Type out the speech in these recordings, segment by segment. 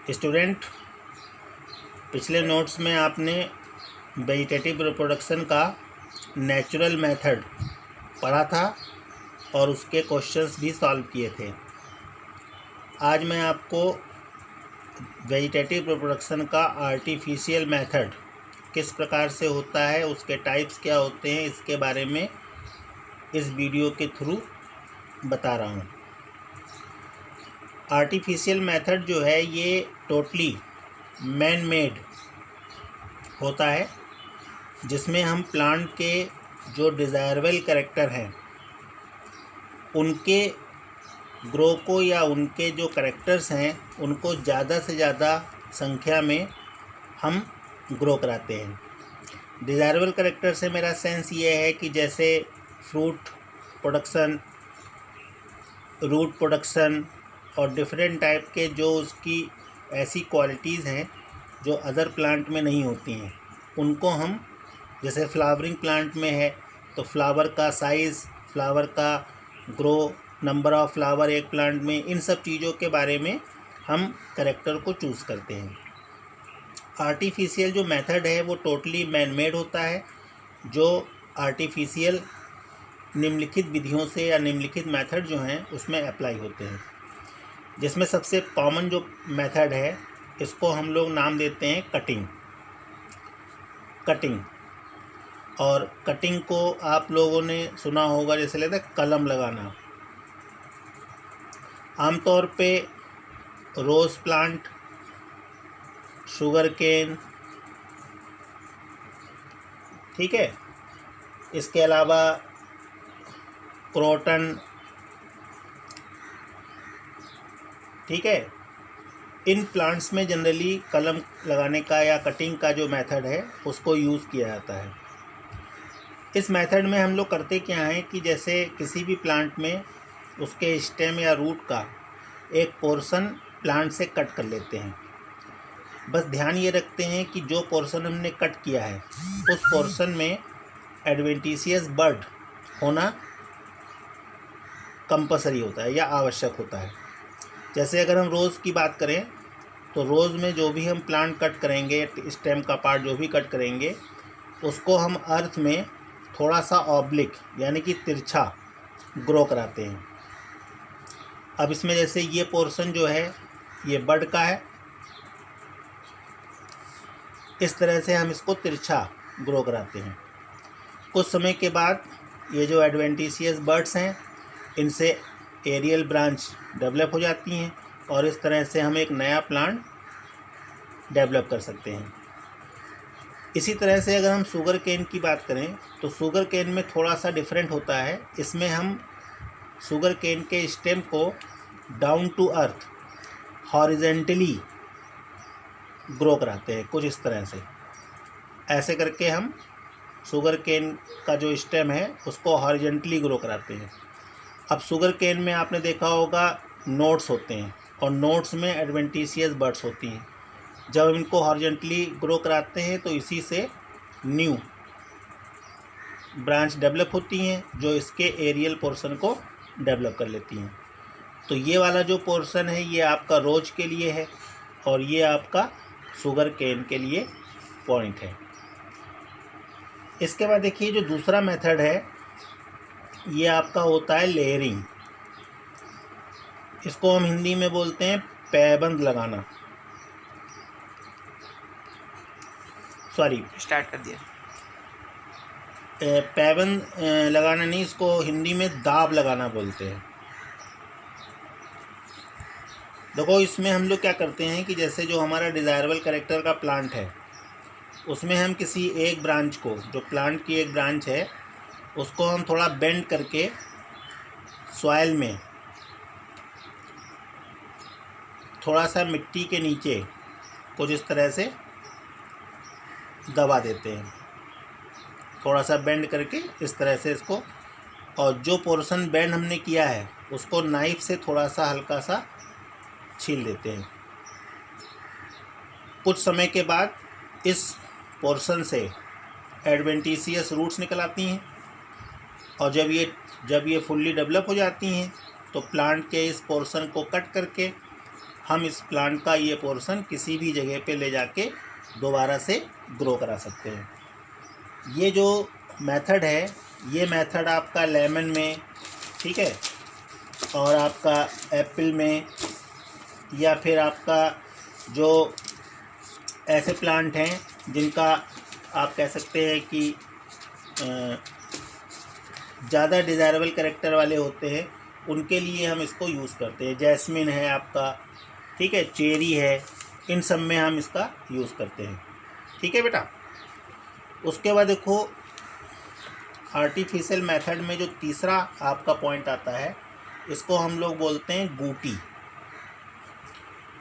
Student, पिछले notes में आपने वेजिटेटिव रिप्रोडक्शन का नेचुरल मेथड पढ़ा था और उसके क्वेश्चंस भी सॉल्व किए थे। आज मैं आपको वेजिटेटिव रिप्रोडक्शन का आर्टिफिशियल मेथड किस प्रकार से होता है, उसके टाइप्स क्या होते हैं, इसके बारे में इस वीडियो के थ्रू बता रहा हूँ। आर्टिफिशियल मेथड जो है ये टोटली मैन मेड होता है, जिसमें हम प्लांट के जो डिज़ायरेबल कैरेक्टर हैं उनके ग्रो को या उनके जो कैरेक्टर्स हैं उनको ज़्यादा से ज़्यादा संख्या में हम ग्रो कराते हैं। डिज़ायरेबल कैरेक्टर से मेरा सेंस ये है कि जैसे फ्रूट प्रोडक्शन, रूट प्रोडक्शन और डिफरेंट टाइप के जो उसकी ऐसी क्वालिटीज़ हैं जो अदर प्लांट में नहीं होती हैं, उनको हम, जैसे फ्लावरिंग प्लांट में है तो फ्लावर का साइज़, फ्लावर का ग्रो, नंबर ऑफ़ फ्लावर एक प्लांट में, इन सब चीज़ों के बारे में हम कैरेक्टर को चूज़ करते हैं। आर्टिफिशियल जो मेथड है वो टोटली मैन मेड होता है, जो आर्टिफिशियल निम्नलिखित विधियों से या निम्नलिखित मेथड जो हैं उसमें अप्लाई होते हैं। जिसमें सबसे कॉमन जो मेथड है इसको हम लोग नाम देते हैं कटिंग। और कटिंग को आप लोगों ने सुना होगा, जैसे लेते हैं कलम लगाना। आमतौर पे रोज़ प्लांट, शुगर केन, ठीक है, इसके अलावा क्रोटन, ठीक है, इन प्लांट्स में जनरली कलम लगाने का या कटिंग का जो मेथड है उसको यूज़ किया जाता है। इस मेथड में हम लोग करते क्या हैं कि जैसे किसी भी प्लांट में उसके स्टेम या रूट का एक पोर्शन प्लांट से कट कर लेते हैं। बस ध्यान ये रखते हैं कि जो पोर्शन हमने कट किया है उस पोर्शन में एडवेंटिशियस बड होना कंपलसरी होता है या आवश्यक होता है। जैसे अगर हम रोज़ की बात करें तो रोज़ में जो भी हम प्लांट कट करेंगे, स्टेम का पार्ट जो भी कट करेंगे, उसको हम अर्थ में थोड़ा सा ऑब्लिक यानी कि तिरछा ग्रो कराते हैं। अब इसमें जैसे ये पोर्शन जो है ये बड का है, इस तरह से हम इसको तिरछा ग्रो कराते हैं। कुछ समय के बाद ये जो एडवेंटिशियस बड्स हैं इनसे एरियल ब्रांच डेवलप हो जाती हैं और इस तरह से हम एक नया प्लांट डेवलप कर सकते हैं। इसी तरह से अगर हम शुगर केन की बात करें तो शुगर केन में थोड़ा सा डिफरेंट होता है। इसमें हम शुगर केन के स्टेम को down to earth horizontally grow कराते हैं, कुछ इस तरह से। ऐसे करके हम शुगर केन का जो स्टेम है उसको हॉरिजेंटली ग्रो कराते हैं। अब शुगर केन में आपने देखा होगा नोट्स होते हैं और नोट्स में एडवेंटिशियस बड्स होती हैं। जब हम इनको हॉरिजेंटली ग्रो कराते हैं तो इसी से न्यू ब्रांच डेवलप होती हैं जो इसके एरियल पोर्शन को डेवलप कर लेती हैं। तो ये वाला जो पोर्शन है ये आपका रोज के लिए है और ये आपका शुगर केन के लिए पॉइंट है। इसके बाद देखिए जो दूसरा मेथड है ये आपका होता है लेयरिंग। इसको हम हिंदी में बोलते हैं पैबंद लगाना। सॉरी, स्टार्ट कर दिया। पैबंद लगाना नहीं, इसको हिंदी में दाब लगाना बोलते हैं। देखो इसमें हम लोग क्या करते हैं कि जैसे जो हमारा डिज़ायरेबल कैरेक्टर का प्लांट है उसमें हम किसी एक ब्रांच को, जो प्लांट की एक ब्रांच है, उसको हम थोड़ा बेंड करके सॉइल में थोड़ा सा मिट्टी के नीचे कुछ इस तरह से दबा देते हैं, थोड़ा सा बेंड करके इस तरह से इसको, और जो पोर्शन बेंड हमने किया है उसको नाइफ से थोड़ा सा हल्का सा छील देते हैं। कुछ समय के बाद इस पोर्शन से एडवेंटिशियस रूट्स निकल आती हैं और जब ये फुल्ली डेवलप हो जाती हैं तो प्लांट के इस पोर्शन को कट करके हम इस प्लांट का ये पोर्शन किसी भी जगह पे ले जाके दोबारा से ग्रो करा सकते हैं। ये जो मेथड है, ये मेथड आपका लेमन में, ठीक है, और आपका एप्पल में, या फिर आपका जो ऐसे प्लांट हैं जिनका आप कह सकते हैं कि ज़्यादा डिज़ायरेबल कैरेक्टर वाले होते हैं, उनके लिए हम इसको यूज़ करते हैं। जैस्मिन है आपका, ठीक है, चेरी है, इन सब में हम इसका यूज़ करते हैं। ठीक है बेटा। उसके बाद देखो आर्टिफिशियल मेथड में जो तीसरा आपका पॉइंट आता है, इसको हम लोग बोलते हैं गूटी।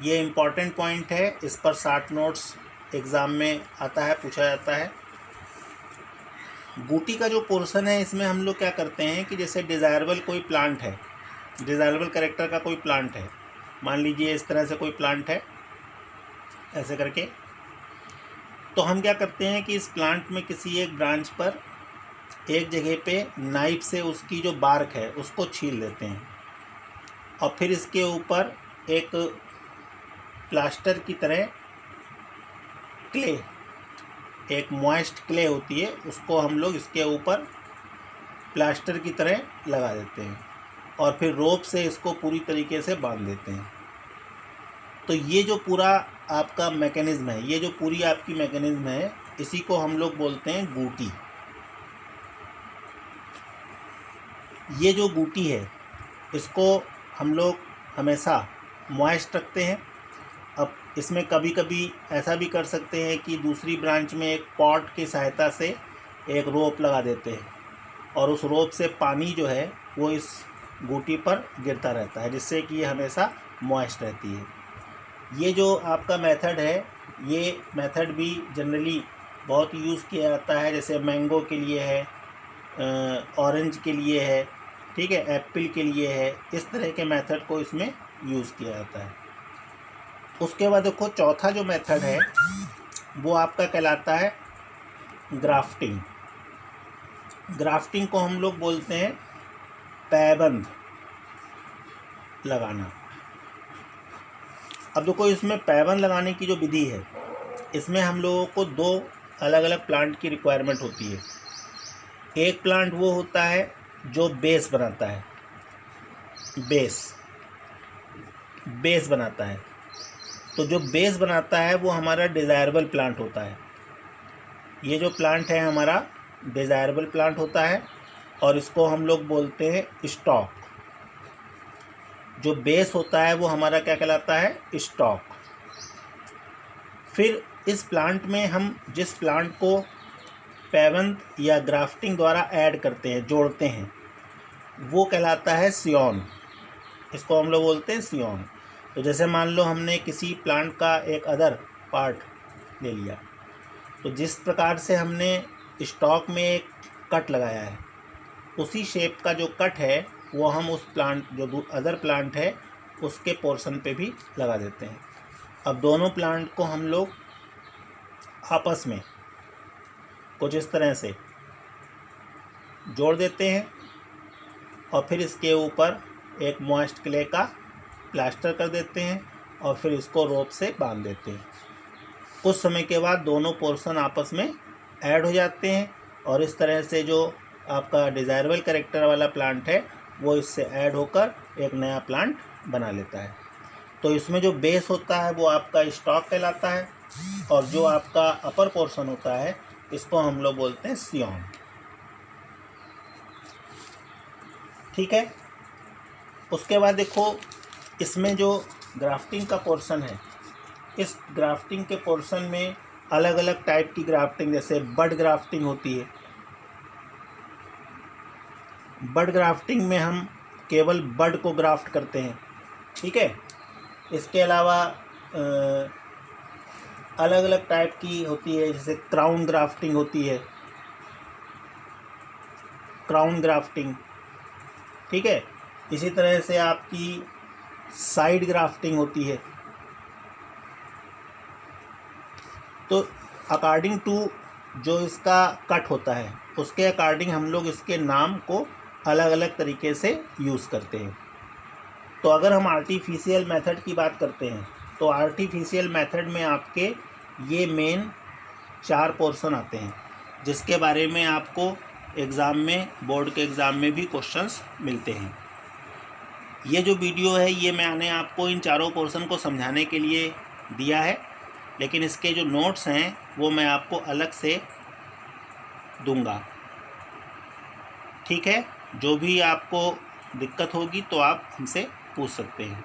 ये इम्पॉर्टेंट पॉइंट है, इस पर 60 नोट्स एग्ज़ाम में आता है, पूछा जाता है। गूटी का जो पोर्शन है, इसमें हम लोग क्या करते हैं कि जैसे डिज़ायरेबल कोई प्लांट है, डिज़ायरेबल कैरेक्टर का कोई प्लांट है, मान लीजिए इस तरह से कोई प्लांट है ऐसे करके, तो हम क्या करते हैं कि इस प्लांट में किसी एक ब्रांच पर एक जगह पे नाइफ से उसकी जो बार्क है उसको छील लेते हैं, और फिर इसके ऊपर एक प्लास्टर की तरह क्ले, एक मॉइस्ट क्ले होती है, उसको हम लोग इसके ऊपर प्लास्टर की तरह लगा देते हैं, और फिर रोप से इसको पूरी तरीके से बांध देते हैं। तो ये जो पूरा आपका मैकेनिज़्म है, ये जो पूरी आपकी मैकेनिज़्म है, इसी को हम लोग बोलते हैं गूटी। ये जो गूटी है, इसको हम लोग हमेशा मॉइस्ट रखते हैं। अब इसमें कभी कभी ऐसा भी कर सकते हैं कि दूसरी ब्रांच में एक पॉट की सहायता से एक रोप लगा देते हैं, और उस रोप से पानी जो है वो इस गूटी पर गिरता रहता है, जिससे कि ये हमेशा मॉइस्ट रहती है। ये जो आपका मेथड है, ये मेथड भी जनरली बहुत यूज़ किया जाता है, जैसे मैंगो के लिए है, ऑरेंज के लिए है, ठीक है, एप्पल के लिए है, इस तरह के मेथड को इसमें यूज़ किया जाता है। उसके बाद देखो चौथा जो मेथड है वो आपका कहलाता है ग्राफ्टिंग। ग्राफ्टिंग को हम लोग बोलते हैं पैबंद लगाना। अब देखो इसमें पैबंद लगाने की जो विधि है, इसमें हम लोगों को दो अलग अलग प्लांट की रिक्वायरमेंट होती है। एक प्लांट वो होता है जो बेस बनाता है, बेस बनाता है। तो जो बेस बनाता है वो हमारा डिज़ायरेबल प्लांट होता है। ये जो प्लांट है हमारा डिज़ायरेबल प्लांट होता है, और इसको हम लोग बोलते हैं स्टॉक। जो बेस होता है वो हमारा क्या कहलाता है, स्टॉक। फिर इस प्लांट में हम जिस प्लांट को पैबंद या ग्राफ्टिंग द्वारा ऐड करते हैं, जोड़ते हैं, वो कहलाता है सियोन। इसको हम लोग बोलते हैं सियोन। तो जैसे मान लो हमने किसी प्लांट का एक अदर पार्ट ले लिया, तो जिस प्रकार से हमने स्टॉक में एक कट लगाया है, उसी शेप का जो कट है वो हम उस प्लांट, जो अदर प्लांट है, उसके पोर्शन पे भी लगा देते हैं। अब दोनों प्लांट को हम लोग आपस में कुछ इस तरह से जोड़ देते हैं, और फिर इसके ऊपर एक मॉइस्ट क्ले का प्लास्टर कर देते हैं, और फिर इसको रोप से बांध देते हैं। कुछ समय के बाद दोनों पोर्शन आपस में ऐड हो जाते हैं, और इस तरह से जो आपका डिज़ायरेबल कैरेक्टर वाला प्लांट है वो इससे ऐड होकर एक नया प्लांट बना लेता है। तो इसमें जो बेस होता है वो आपका स्टॉक कहलाता है, और जो आपका अपर पोर्शन होता है इसको हम लोग बोलते हैं सियोन। ठीक है। उसके बाद देखो इसमें जो ग्राफ्टिंग का पोर्शन है, इस ग्राफ्टिंग के पोर्शन में अलग अलग टाइप की ग्राफ्टिंग, जैसे बड ग्राफ्टिंग होती है। बड ग्राफ्टिंग में हम केवल बड को ग्राफ्ट करते हैं, ठीक है। इसके अलावा अलग अलग टाइप की होती है, जैसे क्राउन ग्राफ्टिंग होती है, क्राउन ग्राफ्टिंग, ठीक है। इसी तरह से आपकी साइड ग्राफ्टिंग होती है। तो अकॉर्डिंग टू जो इसका कट होता है, उसके अकॉर्डिंग हम लोग इसके नाम को अलग अलग तरीके से यूज़ करते हैं। तो अगर हम आर्टिफिशियल मेथड की बात करते हैं तो आर्टिफिशियल मेथड में आपके ये मेन 4 पोर्शन आते हैं, जिसके बारे में आपको एग्ज़ाम में, बोर्ड के एग्ज़ाम में भी क्वेश्चंस मिलते हैं। ये जो वीडियो है ये मैंने आपको इन चारों पोर्शन को समझाने के लिए दिया है, लेकिन इसके जो नोट्स हैं वो मैं आपको अलग से दूंगा। ठीक है, जो भी आपको दिक्कत होगी तो आप हमसे पूछ सकते हैं।